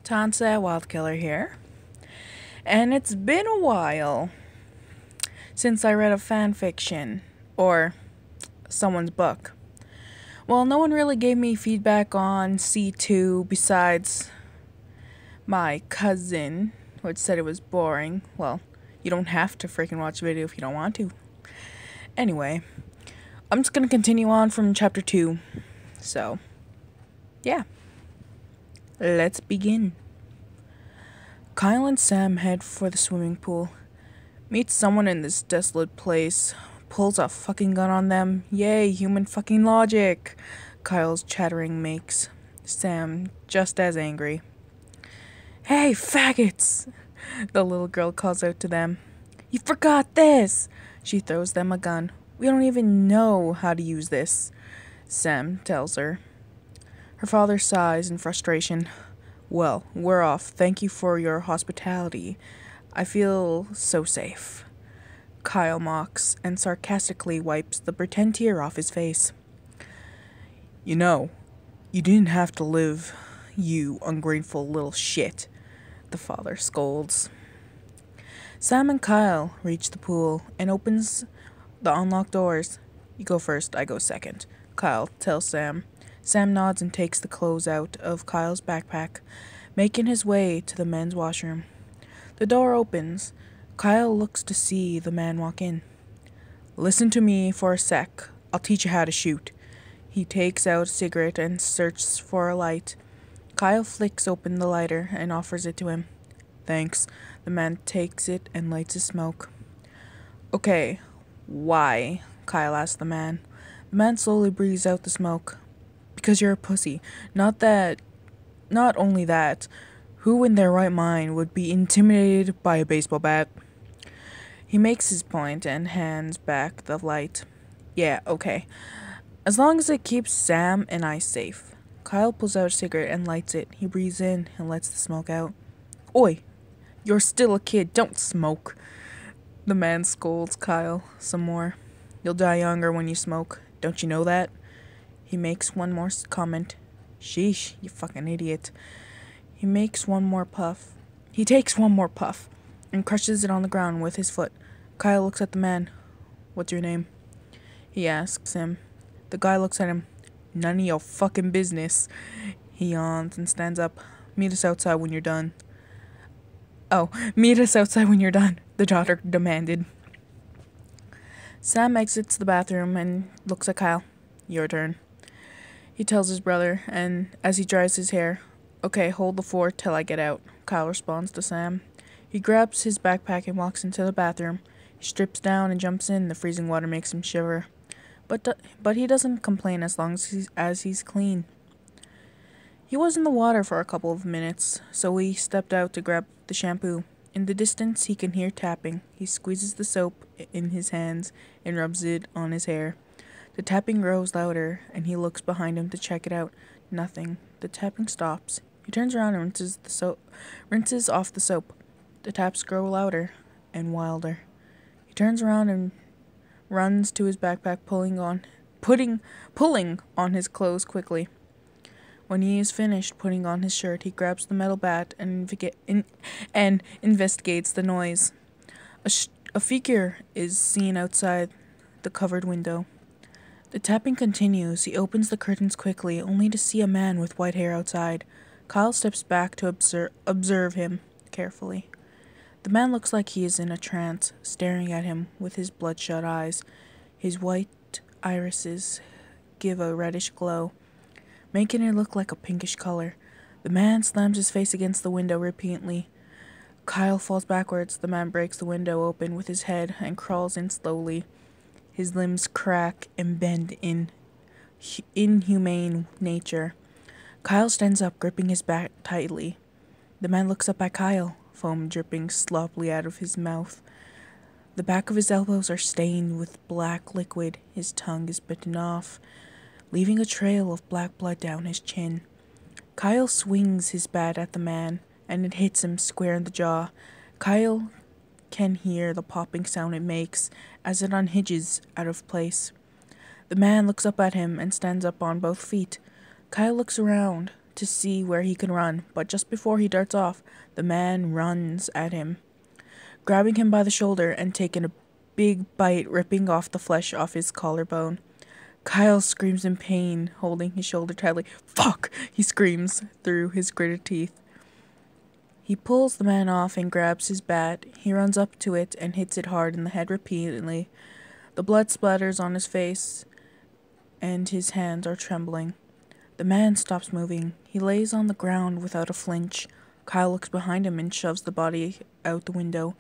Tansa Wildkiller here, and it's been a while since I read a fan fiction or someone's book. Well, no one really gave me feedback on C2 besides my cousin, which said it was boring. Well, you don't have to freaking watch the video if you don't want to. Anyway, I'm just gonna continue on from chapter 2. So, yeah. Let's begin. Kyle and Sam head for the swimming pool. Meet someone in this desolate place. Pulls a fucking gun on them. Yay, human fucking logic. Kyle's chattering makes Sam just as angry. Hey, faggots! The little girl calls out to them. You forgot this! She throws them a gun. We don't even know how to use this, Sam tells her. Her father sighs in frustration. Well, we're off. Thank you for your hospitality. I feel so safe. Kyle mocks and sarcastically wipes the pretend tear off his face. You know, you didn't have to live, you ungrateful little shit, the father scolds. Sam and Kyle reach the pool and opens the unlocked doors. You go first, I go second, Kyle tells Sam. Sam nods and takes the clothes out of Kyle's backpack, making his way to the men's washroom. The door opens. Kyle looks to see the man walk in. Listen to me for a sec. I'll teach you how to shoot. He takes out a cigarette and searches for a light. Kyle flicks open the lighter and offers it to him. Thanks. The man takes it and lights a smoke. Okay, why? Kyle asks the man. The man slowly breathes out the smoke. Because you're a pussy. Not only that, who in their right mind would be intimidated by a baseball bat? He makes his point and hands back the light. Yeah, okay. As long as it keeps Sam and I safe. Kyle pulls out a cigarette and lights it. He breathes in and lets the smoke out. Oi, you're still a kid. Don't smoke. The man scolds Kyle some more. You'll die younger when you smoke. Don't you know that? He makes one more comment. Sheesh, you fucking idiot. He takes one more puff and crushes it on the ground with his foot. Kyle looks at the man. What's your name? He asks him. The guy looks at him. None of your fucking business. He yawns and stands up. Meet us outside when you're done. Oh, meet us outside when you're done, the daughter demanded. Sam exits the bathroom and looks at Kyle. Your turn. He tells his brother, and as he dries his hair, okay, hold the fort till I get out. Kyle responds to Sam. He grabs his backpack and walks into the bathroom. He strips down and jumps in. The freezing water makes him shiver. But he doesn't complain as long as he's clean. He was in the water for a couple of minutes, so he stepped out to grab the shampoo. In the distance, he can hear tapping. He squeezes the soap in his hands and rubs it on his hair. The tapping grows louder, and he looks behind him to check it out. Nothing. The tapping stops. He turns around and rinses off the soap. The taps grow louder and wilder. He turns around and runs to his backpack, pulling on his clothes quickly. When he is finished putting on his shirt, he grabs the metal bat and investigates the noise. A figure is seen outside the covered window. The tapping continues. He opens the curtains quickly, only to see a man with white hair outside. Kyle steps back to observe him carefully. The man looks like he is in a trance, staring at him with his bloodshot eyes. His white irises give a reddish glow, making it look like a pinkish color. The man slams his face against the window repeatedly. Kyle falls backwards. The man breaks the window open with his head and crawls in slowly. His limbs crack and bend in inhumane nature. Kyle stands up, gripping his back tightly. The man looks up at Kyle, foam dripping sloppily out of his mouth. The back of his elbows are stained with black liquid. His tongue is bitten off, leaving a trail of black blood down his chin. Kyle swings his bat at the man, and it hits him square in the jaw. Kyle can hear the popping sound it makes as it unhinges out of place. The man looks up at him and stands up on both feet. Kyle looks around to see where he can run, but just before he darts off, the man runs at him, grabbing him by the shoulder and taking a big bite, ripping off the flesh off his collarbone. Kyle screams in pain, holding his shoulder tightly. "Fuck!" he screams through his gritted teeth. He pulls the man off and grabs his bat. He runs up to it and hits it hard in the head repeatedly. The blood splatters on his face, and his hands are trembling. The man stops moving. He lays on the ground without a flinch. Kyle looks behind him and shoves the body out the window.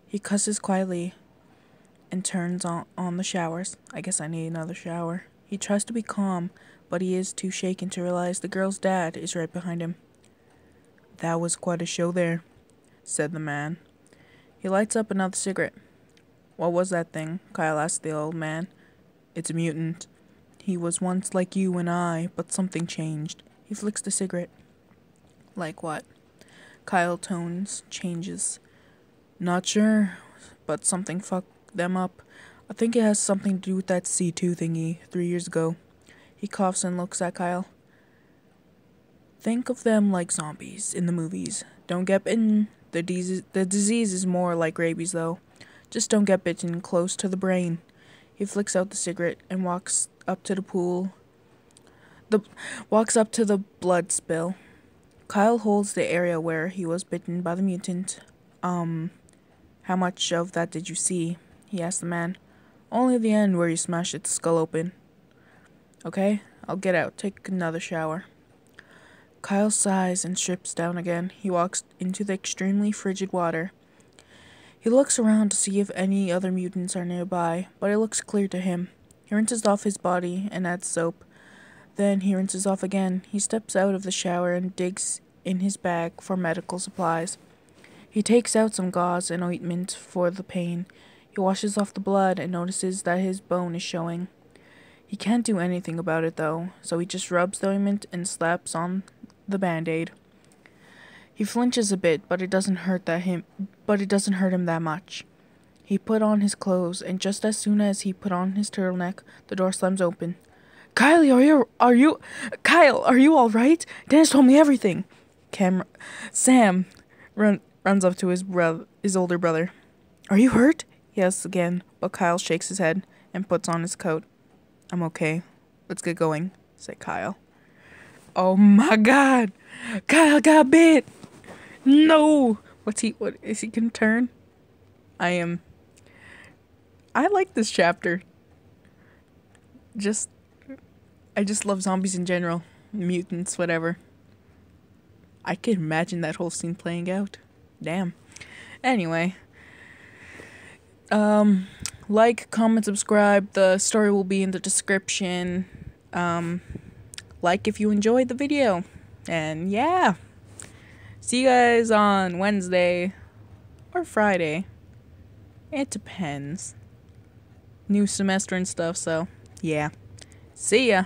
He cusses quietly and turns on the showers. I guess I need another shower. He tries to be calm, but he is too shaken to realize the girl's dad is right behind him. "That was quite a show there," said the man. He lights up another cigarette. "What was that thing?" Kyle asked the old man. "It's a mutant. He was once like you and I, but something changed." He flicks the cigarette. "Like what?" Kyle tones changes. "Not sure, but something fucked them up. I think it has something to do with that C2 thingy 3 years ago." He coughs and looks at Kyle. "Think of them like zombies in the movies. Don't get bitten. The disease is more like rabies, though. Just don't get bitten close to the brain." He flicks out the cigarette and walks up to the pool. Walks up to the blood spill. Kyle holds the area where he was bitten by the mutant. How much of that did you see?" he asked the man. "Only the end where you smashed its skull open." "Okay, I'll get out. Take another shower." Kyle sighs and strips down again. He walks into the extremely frigid water. He looks around to see if any other mutants are nearby, but it looks clear to him. He rinses off his body and adds soap. Then he rinses off again. He steps out of the shower and digs in his bag for medical supplies. He takes out some gauze and ointment for the pain. He washes off the blood and notices that his bone is showing. He can't do anything about it, though, so he just rubs the ointment and slaps on the Band-Aid. He flinches a bit, but it doesn't hurt him that much. He put on his clothes, and just as soon as he put on his turtleneck, the door slams open. Kyle, are you all right? Dennis told me everything." Sam runs up to his older brother. "Are you hurt?" he asks again, but Kyle shakes his head and puts on his coat. "I'm okay. Let's get going," said Kyle. Oh my god! Kyle got bit! No! What is he gonna turn? I like this chapter. I just love zombies in general. Mutants, whatever. I can imagine that whole scene playing out. Damn. Anyway. Like, comment, subscribe. The story will be in the description. Like if you enjoyed the video. And yeah. See you guys on Wednesday or Friday. It depends. New semester and stuff, so yeah. See ya.